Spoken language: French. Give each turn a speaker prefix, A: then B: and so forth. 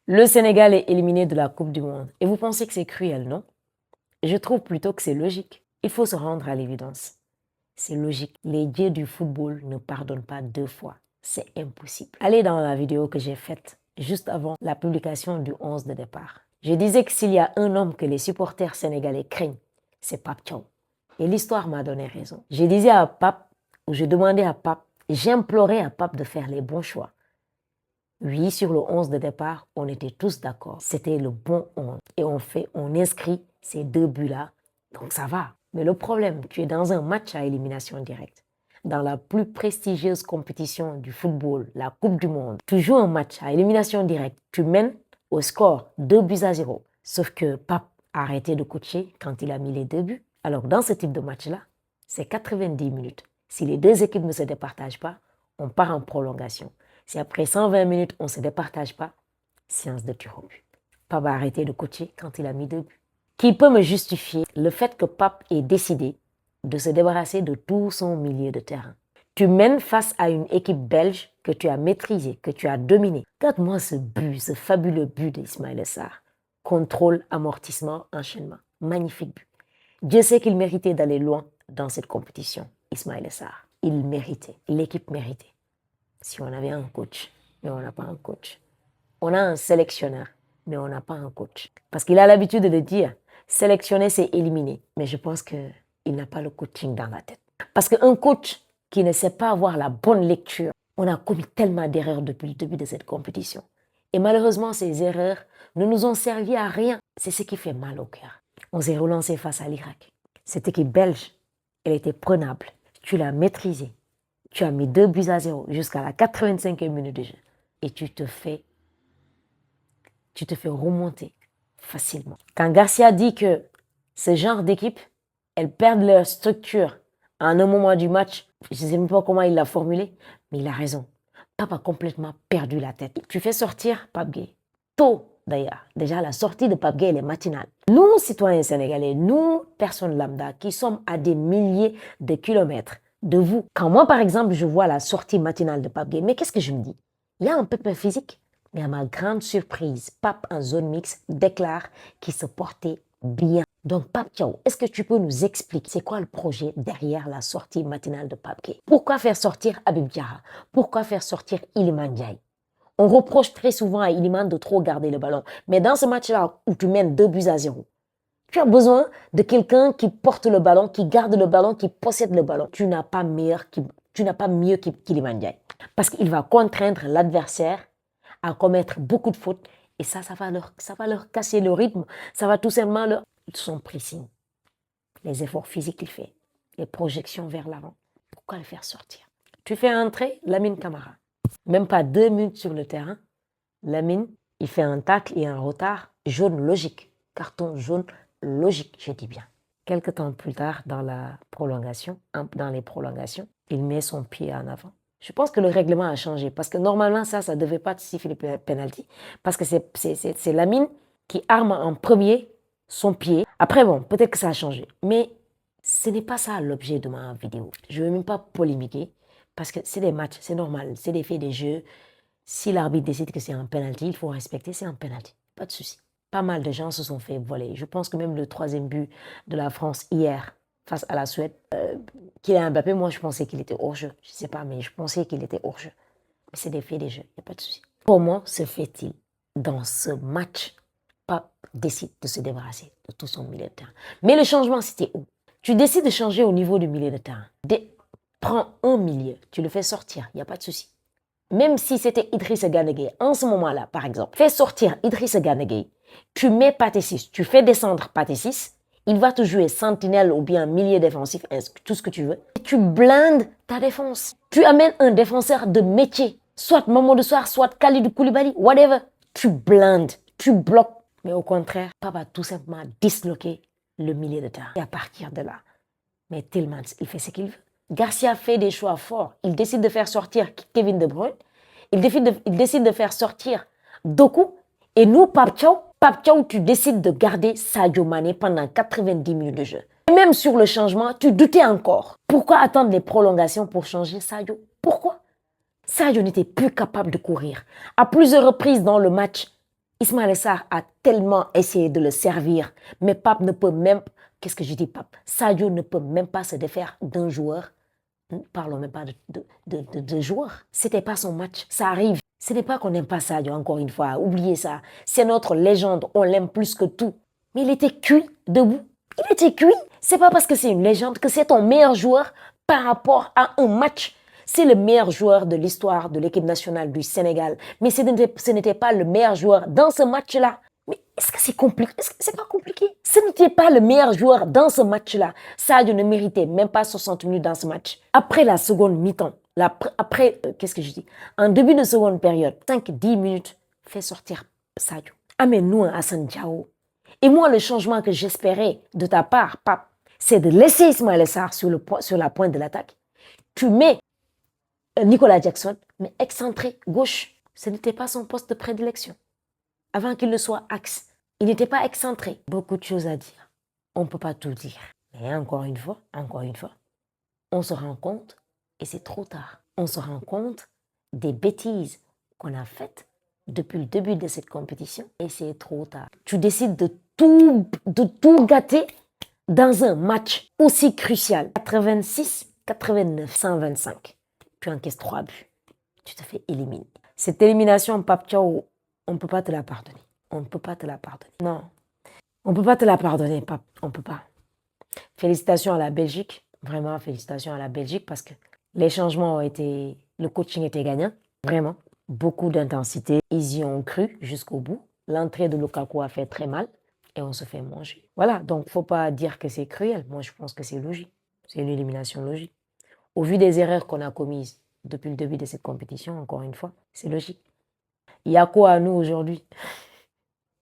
A: Le Sénégal est éliminé de la Coupe du Monde. Et vous pensez que c'est cruel, non? Je trouve plutôt que c'est logique. Il faut se rendre à l'évidence. C'est logique. Les dieux du football ne pardonnent pas deux fois. C'est impossible. Allez dans la vidéo que j'ai faite juste avant la publication du 11 de départ. Je disais que s'il y a un homme que les supporters sénégalais craignent, c'est Pape Thiaw. Et l'histoire m'a donné raison. Je disais à Pape, ou je demandais à Pape, j'implorais à Pape de faire les bons choix. Oui, sur le 11 de départ, on était tous d'accord. C'était le bon 11. Et on inscrit ces deux buts-là. Donc ça va. Mais le problème, tu es dans un match à élimination directe. Dans la plus prestigieuse compétition du football, la Coupe du Monde. Tu joues un match à élimination directe. Tu mènes au score 2-0. Sauf que Pape a arrêté de coacher quand il a mis les deux buts. Alors dans ce type de match-là, c'est 90 minutes. Si les deux équipes ne se départagent pas, on part en prolongation. Si après 120 minutes, on ne se départage pas, séance de tir au but. Pape a arrêté de coacher quand il a mis deux buts. Qui peut me justifier le fait que Pape ait décidé de se débarrasser de tout son milieu de terrain? Tu mènes face à une équipe belge que tu as maîtrisée, que tu as dominée. Regarde-moi ce but, ce fabuleux but d'Ismaïla Sarr. Contrôle, amortissement, enchaînement. Magnifique but. Dieu sait qu'il méritait d'aller loin dans cette compétition, Ismaïla Sarr. Il méritait, l'équipe méritait. Si on avait un coach, mais on n'a pas un coach. On a un sélectionneur, mais on n'a pas un coach. Parce qu'il a l'habitude de dire, sélectionner, c'est éliminer. Mais je pense qu'il n'a pas le coaching dans la tête. Parce qu'un coach qui ne sait pas avoir la bonne lecture, on a commis tellement d'erreurs depuis le début de cette compétition. Et malheureusement, ces erreurs ne nous ont servi à rien. C'est ce qui fait mal au cœur. On s'est relancé face à l'Irak. Cette équipe belge, elle était prenable. Tu l'as maîtrisée. Tu as mis 2-0 jusqu'à la 85e minute de jeu. Et tu te fais remonter facilement. Quand Garcia dit que ce genre d'équipe, elles perdent leur structure à un moment du match, je ne sais même pas comment il l'a formulé, mais il a raison. Pape a complètement perdu la tête. Tu fais sortir Pape Gueye. Tôt d'ailleurs. Déjà la sortie de Pape Gueye, elle est matinale. Nous, citoyens sénégalais, nous, personnes lambda, qui sommes à des milliers de kilomètres de vous. Quand moi, par exemple, je vois la sortie matinale de Pape Gueye, mais qu'est-ce que je me dis? Il y a un peu physique. Mais à ma grande surprise, Pape en zone mixte déclare qu'il se portait bien. Donc Pape Thiaw, est-ce que tu peux nous expliquer c'est quoi le projet derrière la sortie matinale de Pape Gueye? Pourquoi faire sortir Habib Diarra? Pourquoi faire sortir Iliman Ndiaye? On reproche très souvent à Iliman de trop garder le ballon. Mais dans ce match-là où tu mènes 2-0, tu as besoin de quelqu'un qui porte le ballon, qui garde le ballon, qui possède le ballon. Tu n'as pas mieux qu'Iliman Ndiaye. Parce qu'il va contraindre l'adversaire à commettre beaucoup de fautes. Et ça va leur casser le rythme. Ça va tout simplement son pressing. Les efforts physiques qu'il fait. Les projections vers l'avant. Pourquoi le faire sortir? Tu fais entrer Lamine Camara. Même pas 2 minutes sur le terrain. Lamine, il fait un tacle et un retard. Jaune logique. Carton jaune logique, je dis bien. Quelque temps plus tard, dans les prolongations, il met son pied en avant. Je pense que le règlement a changé parce que normalement, ça ne devait pas siffler le penalty. Parce que c'est Lamine qui arme en premier son pied. Après, bon, peut-être que ça a changé. Mais ce n'est pas ça l'objet de ma vidéo. Je ne veux même pas polémiquer parce que c'est des matchs, c'est normal, c'est des faits des jeux. Si l'arbitre décide que c'est un penalty, il faut respecter, c'est un penalty. Pas de souci. Pas mal de gens se sont fait voler. Je pense que même le 3e but de la France hier, face à la Suède, Kylian Mbappé, moi je pensais qu'il était hors-jeu. Je ne sais pas, mais je pensais qu'il était hors-jeu. Mais c'est des faits des jeux, il n'y a pas de souci. Comment se fait-il dans ce match, Pape décide de se débarrasser de tout son milieu de terrain? Mais le changement, c'était où? Tu décides de changer au niveau du milieu de terrain. Prends un milieu, tu le fais sortir, il n'y a pas de souci. Même si c'était Idrissa Gana Gueye, en ce moment-là, par exemple, fais sortir Idrissa Gana Gueye, tu mets Pathé 6, tu fais descendre Pathé 6, il va te jouer sentinelle ou bien milieu défensif, tout ce que tu veux. Et tu blindes ta défense. Tu amènes un défenseur de métier, soit Mamadou Sarr, soit Kalidou Koulibaly, whatever. Tu blindes, tu bloques. Mais au contraire, Pape a tout simplement disloqué le milieu de terrain. Et à partir de là, mais Tillmans, il fait ce qu'il veut. Garcia fait des choix forts. Il décide de faire sortir Kevin De Bruyne. Il décide de faire sortir Doku. Et nous, Pape Thiaw, tu décides de garder Sadio Mané pendant 90 minutes de jeu. Et même sur le changement, tu doutais encore. Pourquoi attendre les prolongations pour changer Sadio? Pourquoi? Sadio n'était plus capable de courir. À plusieurs reprises dans le match, Ismaël Sarr a tellement essayé de le servir, mais Pape ne peut même, qu'est-ce que je dis Pape? Sadio ne peut même pas se défaire d'un joueur. Parlons même pas de joueur. C'était pas son match. Ça arrive. Ce n'est pas qu'on n'aime pas Sadio, encore une fois. Oubliez ça. C'est notre légende. On l'aime plus que tout. Mais il était cuit debout. Il était cuit. C'est pas parce que c'est une légende que c'est ton meilleur joueur par rapport à un match. C'est le meilleur joueur de l'histoire de l'équipe nationale du Sénégal. Mais ce n'était pas le meilleur joueur dans ce match-là. Mais est-ce que c'est compliqué? Est-ce que c'est pas compliqué? Ce n'était pas le meilleur joueur dans ce match-là. Sadio ne méritait même pas 60 minutes dans ce match. Après la seconde mi-temps, qu'est-ce que je dis? En début de seconde période, 5-10 minutes, fais sortir Sadio. Amène-nous un Hassan Diao. Et moi, le changement que j'espérais de ta part, Pape, c'est de laisser Ismaël Sarr sur la pointe de l'attaque. Tu mets Nicolas Jackson, mais excentré, gauche. Ce n'était pas son poste de prédilection. Avant qu'il ne soit axe, il n'était pas excentré. Beaucoup de choses à dire. On ne peut pas tout dire. Mais encore une fois, on se rend compte, et c'est trop tard, on se rend compte des bêtises qu'on a faites depuis le début de cette compétition, et c'est trop tard. Tu décides de tout gâter dans un match aussi crucial. 86, 89, 125. Tu encaisses 3 buts. Tu te fais éliminer. Cette élimination, Pape Thiaw, on ne peut pas te la pardonner. On ne peut pas te la pardonner. Non. On ne peut pas te la pardonner, Pape. On ne peut pas. Félicitations à la Belgique. Vraiment, félicitations à la Belgique parce que les changements ont été... Le coaching était gagnant. Vraiment. Beaucoup d'intensité. Ils y ont cru jusqu'au bout. L'entrée de Lukaku a fait très mal et on se fait manger. Voilà. Donc, il ne faut pas dire que c'est cruel. Moi, je pense que c'est logique. C'est une élimination logique. Au vu des erreurs qu'on a commises depuis le début de cette compétition, encore une fois, c'est logique. Il y a quoi à nous aujourd'hui?